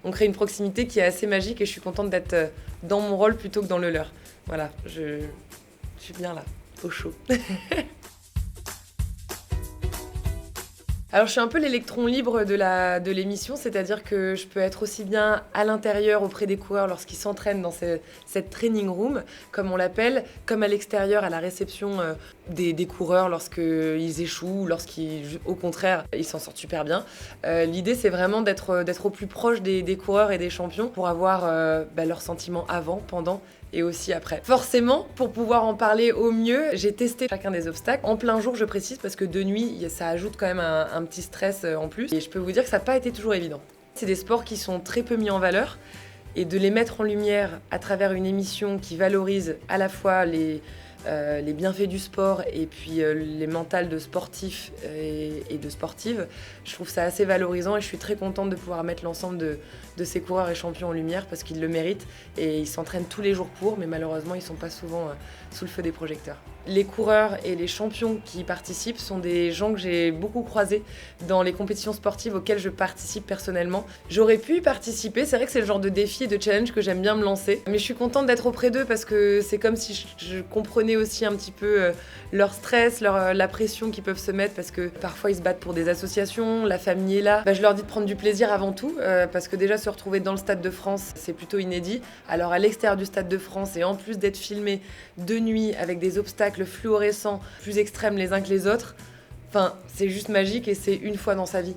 on crée une proximité qui est assez magique et je suis contente d'être dans mon rôle plutôt que dans le leur. Voilà, je suis bien là, au chaud. Alors je suis un peu l'électron libre de l'émission, c'est-à-dire que je peux être aussi bien à l'intérieur auprès des coureurs lorsqu'ils s'entraînent dans cette training room, comme on l'appelle, comme à l'extérieur à la réception des coureurs lorsqu'ils échouent, au contraire, ils s'en sortent super bien. L'idée c'est vraiment d'être au plus proche des coureurs et des champions pour avoir leurs sentiments avant, pendant et aussi après. Forcément, pour pouvoir en parler au mieux, j'ai testé chacun des obstacles. En plein jour, je précise, parce que de nuit, ça ajoute quand même un petit stress en plus. Et je peux vous dire que ça n'a pas été toujours évident. C'est des sports qui sont très peu mis en valeur. Et de les mettre en lumière à travers une émission qui valorise à la fois les bienfaits du sport et puis les mentales de sportifs et de sportives, je trouve ça assez valorisant et je suis très contente de pouvoir mettre l'ensemble de ces coureurs et champions en lumière parce qu'ils le méritent et ils s'entraînent tous les jours pour, mais malheureusement ils ne sont pas souvent sous le feu des projecteurs. Les coureurs et les champions qui y participent sont des gens que j'ai beaucoup croisés dans les compétitions sportives auxquelles je participe personnellement. J'aurais pu y participer, c'est vrai que c'est le genre de défi et de challenge que j'aime bien me lancer, mais je suis contente d'être auprès d'eux parce que c'est comme si je comprenais aussi un petit peu leur stress, la pression qu'ils peuvent se mettre parce que parfois ils se battent pour des associations, la famille est là. Je leur dis de prendre du plaisir avant tout parce que déjà se retrouver dans le Stade de France, c'est plutôt inédit. Alors à l'extérieur du Stade de France et en plus d'être filmé de nuit avec des obstacles fluorescents plus extrêmes les uns que les autres, c'est juste magique et c'est une fois dans sa vie.